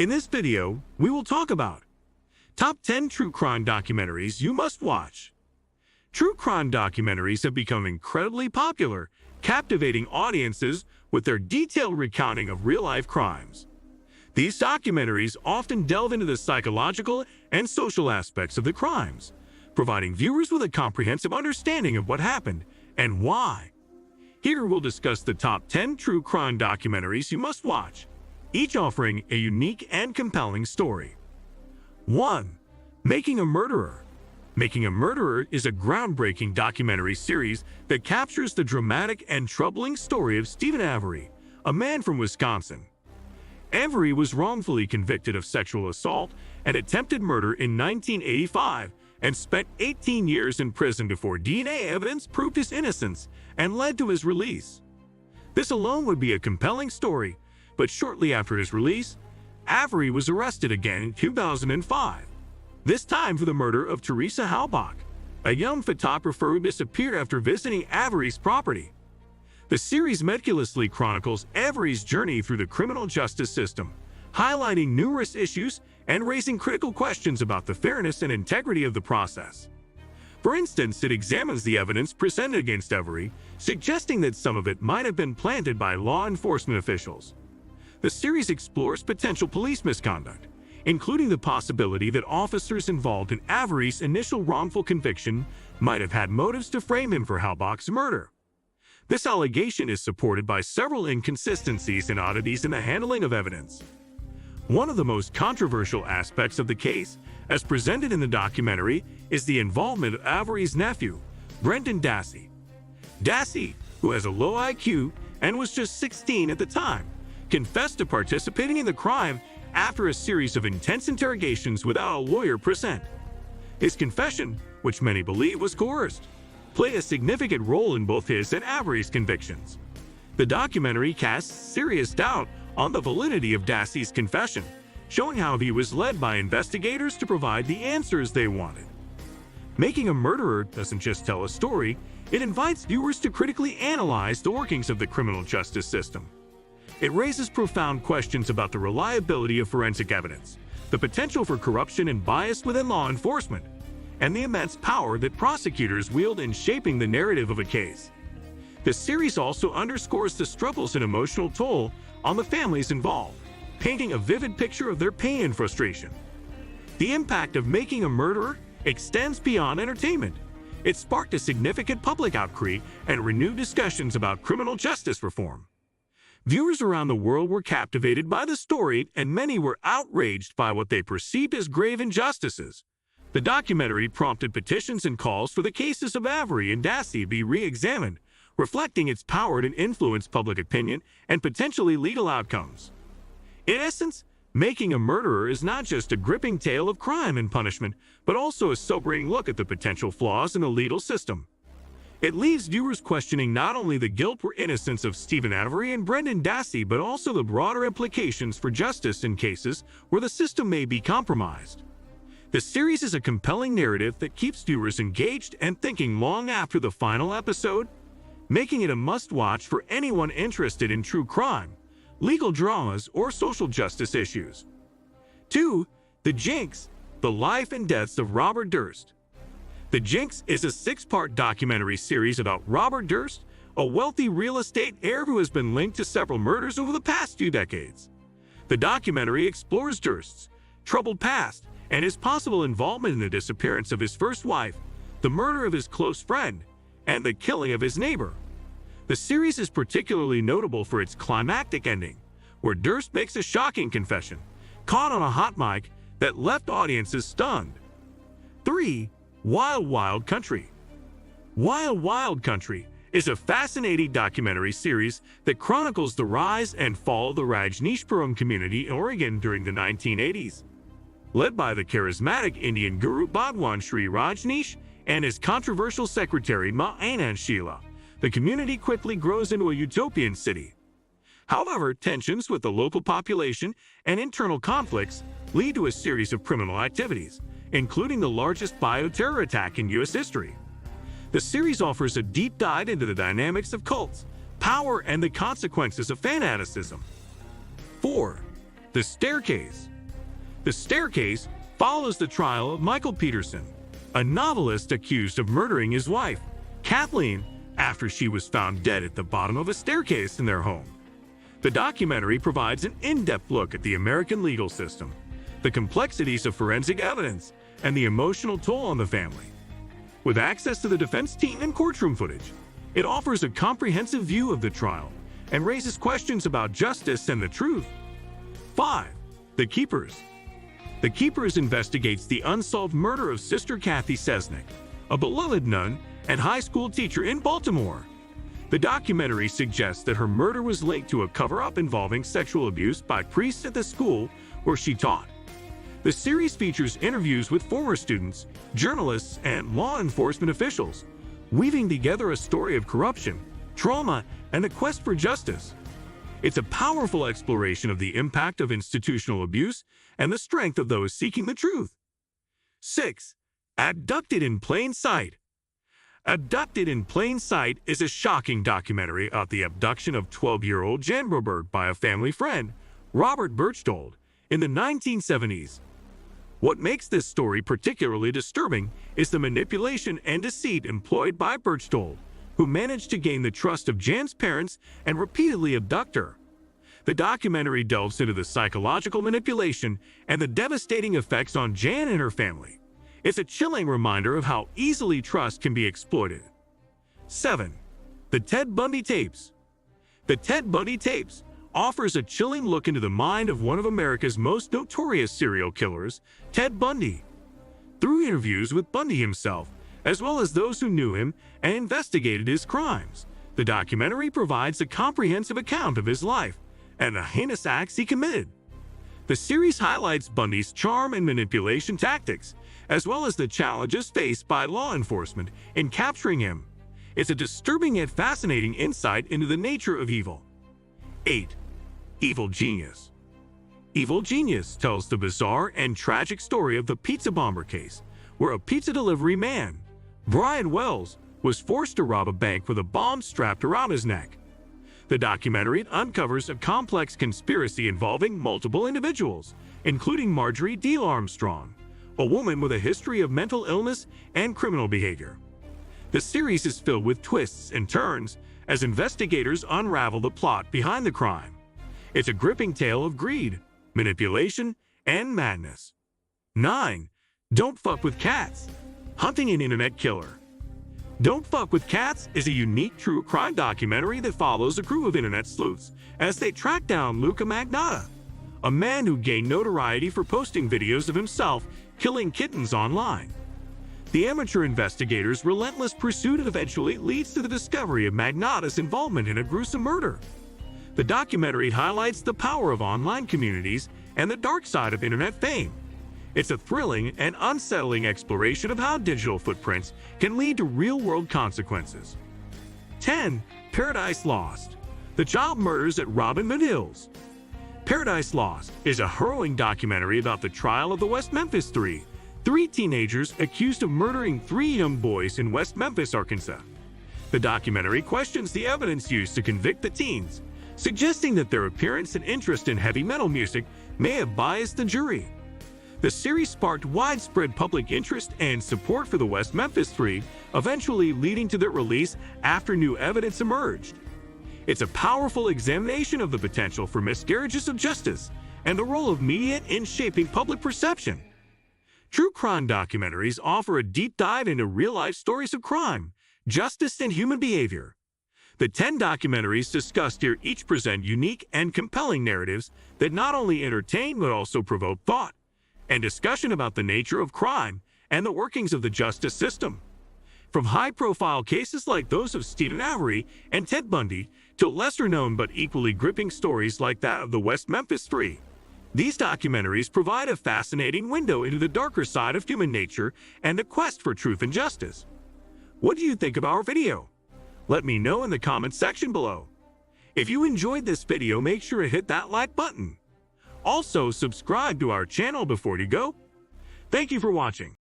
In this video, we will talk about Top 10 True Crime Documentaries You Must Watch. True crime documentaries have become incredibly popular, captivating audiences with their detailed recounting of real-life crimes. These documentaries often delve into the psychological and social aspects of the crimes, providing viewers with a comprehensive understanding of what happened and why. Here we'll discuss the top 10 true crime documentaries you must watch, each offering a unique and compelling story. 1. Making a Murderer. Making a Murderer is a groundbreaking documentary series that captures the dramatic and troubling story of Steven Avery, a man from Wisconsin. Avery was wrongfully convicted of sexual assault and attempted murder in 1985 and spent 18 years in prison before DNA evidence proved his innocence and led to his release. This alone would be a compelling story, but shortly after his release, Avery was arrested again in 2005, this time for the murder of Teresa Halbach, a young photographer who disappeared after visiting Avery's property. The series meticulously chronicles Avery's journey through the criminal justice system, highlighting numerous issues and raising critical questions about the fairness and integrity of the process. For instance, it examines the evidence presented against Avery, suggesting that some of it might have been planted by law enforcement officials. The series explores potential police misconduct, including the possibility that officers involved in Avery's initial wrongful conviction might have had motives to frame him for Halbach's murder. This allegation is supported by several inconsistencies and oddities in the handling of evidence. One of the most controversial aspects of the case, as presented in the documentary, is the involvement of Avery's nephew, Brendan Dassey. Dassey, who has a low IQ and was just 16 at the time, confessed to participating in the crime after a series of intense interrogations without a lawyer present. His confession, which many believe was coerced, played a significant role in both his and Avery's convictions. The documentary casts serious doubt on the validity of Dassey's confession, showing how he was led by investigators to provide the answers they wanted. Making a Murderer doesn't just tell a story, it invites viewers to critically analyze the workings of the criminal justice system. It raises profound questions about the reliability of forensic evidence, the potential for corruption and bias within law enforcement, and the immense power that prosecutors wield in shaping the narrative of a case. The series also underscores the struggles and emotional toll on the families involved, painting a vivid picture of their pain and frustration. The impact of Making a Murderer extends beyond entertainment. It sparked a significant public outcry and renewed discussions about criminal justice reform. Viewers around the world were captivated by the story, and many were outraged by what they perceived as grave injustices. The documentary prompted petitions and calls for the cases of Avery and Dassey be re-examined, reflecting its power to influence public opinion and potentially legal outcomes. In essence, Making a Murderer is not just a gripping tale of crime and punishment, but also a sobering look at the potential flaws in the legal system. It leaves viewers questioning not only the guilt or innocence of Steven Avery and Brendan Dassey, but also the broader implications for justice in cases where the system may be compromised. The series is a compelling narrative that keeps viewers engaged and thinking long after the final episode, making it a must-watch for anyone interested in true crime, legal dramas, or social justice issues. 2. The Jinx: The Life and Deaths of Robert Durst. The Jinx is a 6-part documentary series about Robert Durst, a wealthy real estate heir who has been linked to several murders over the past few decades. The documentary explores Durst's troubled past and his possible involvement in the disappearance of his first wife, the murder of his close friend, and the killing of his neighbor. The series is particularly notable for its climactic ending, where Durst makes a shocking confession, caught on a hot mic, that left audiences stunned. 3. Wild Wild Country. Wild Wild Country is a fascinating documentary series that chronicles the rise and fall of the Rajneeshpuram community in Oregon during the 1980s. Led by the charismatic Indian guru Bhagwan Shree Rajneesh and his controversial secretary Ma Anand Sheila, the community quickly grows into a utopian city. However, tensions with the local population and internal conflicts lead to a series of criminal activities, including the largest bioterror attack in U.S. history. The series offers a deep dive into the dynamics of cults, power, and the consequences of fanaticism. 4. The Staircase. The Staircase follows the trial of Michael Peterson, a novelist accused of murdering his wife, Kathleen, after she was found dead at the bottom of a staircase in their home. The documentary provides an in-depth look at the American legal system, the complexities of forensic evidence, and the emotional toll on the family. With access to the defense team and courtroom footage, it offers a comprehensive view of the trial and raises questions about justice and the truth. 5. The Keepers. The Keepers investigates the unsolved murder of Sister Kathy Sesnick, a beloved nun and high school teacher in Baltimore. The documentary suggests that her murder was linked to a cover-up involving sexual abuse by priests at the school where she taught. The series features interviews with former students, journalists, and law enforcement officials, weaving together a story of corruption, trauma, and the quest for justice. It's a powerful exploration of the impact of institutional abuse and the strength of those seeking the truth. 6. Abducted in Plain Sight. Abducted in Plain Sight is a shocking documentary about the abduction of 12-year-old Jan Broberg by a family friend, Robert Berchtold, in the 1970s. What makes this story particularly disturbing is the manipulation and deceit employed by Berchtold, who managed to gain the trust of Jan's parents and repeatedly abduct her. The documentary delves into the psychological manipulation and the devastating effects on Jan and her family. It's a chilling reminder of how easily trust can be exploited. 7. The Ted Bundy Tapes. The Ted Bundy Tapes offers a chilling look into the mind of one of America's most notorious serial killers, Ted Bundy. Through interviews with Bundy himself, as well as those who knew him and investigated his crimes, the documentary provides a comprehensive account of his life and the heinous acts he committed. The series highlights Bundy's charm and manipulation tactics, as well as the challenges faced by law enforcement in capturing him. It's a disturbing yet fascinating insight into the nature of evil. 8. Evil Genius. Evil Genius tells the bizarre and tragic story of the pizza bomber case, where a pizza delivery man, Brian Wells, was forced to rob a bank with a bomb strapped around his neck. The documentary uncovers a complex conspiracy involving multiple individuals, including Marjorie Diehl Armstrong, a woman with a history of mental illness and criminal behavior. The series is filled with twists and turns as investigators unravel the plot behind the crime. It's a gripping tale of greed, manipulation, and madness. 9. Don't Fuck with Cats. Hunting an Internet Killer. Don't Fuck with Cats is a unique true crime documentary that follows a crew of internet sleuths as they track down Luca Magnotta, a man who gained notoriety for posting videos of himself killing kittens online. The amateur investigators' relentless pursuit eventually leads to the discovery of Magnotta's involvement in a gruesome murder. The documentary highlights the power of online communities and the dark side of internet fame. It's a thrilling and unsettling exploration of how digital footprints can lead to real-world consequences. 10. Paradise Lost. The Child Murders at Robin Hood Hills. Paradise Lost is a harrowing documentary about the trial of the West Memphis Three, three teenagers accused of murdering 3 young boys in West Memphis, Arkansas. The documentary questions the evidence used to convict the teens, suggesting that their appearance and interest in heavy metal music may have biased the jury. The series sparked widespread public interest and support for the West Memphis Three, eventually leading to their release after new evidence emerged. It's a powerful examination of the potential for miscarriages of justice and the role of media in shaping public perception. True crime documentaries offer a deep dive into real-life stories of crime, justice, and human behavior. The 10 documentaries discussed here each present unique and compelling narratives that not only entertain but also provoke thought and discussion about the nature of crime and the workings of the justice system. From high-profile cases like those of Stephen Avery and Ted Bundy to lesser-known but equally gripping stories like that of the West Memphis Three, these documentaries provide a fascinating window into the darker side of human nature and the quest for truth and justice. What do you think of our video? Let me know in the comments section below. If you enjoyed this video, make sure to hit that like button. Also, subscribe to our channel before you go. Thank you for watching.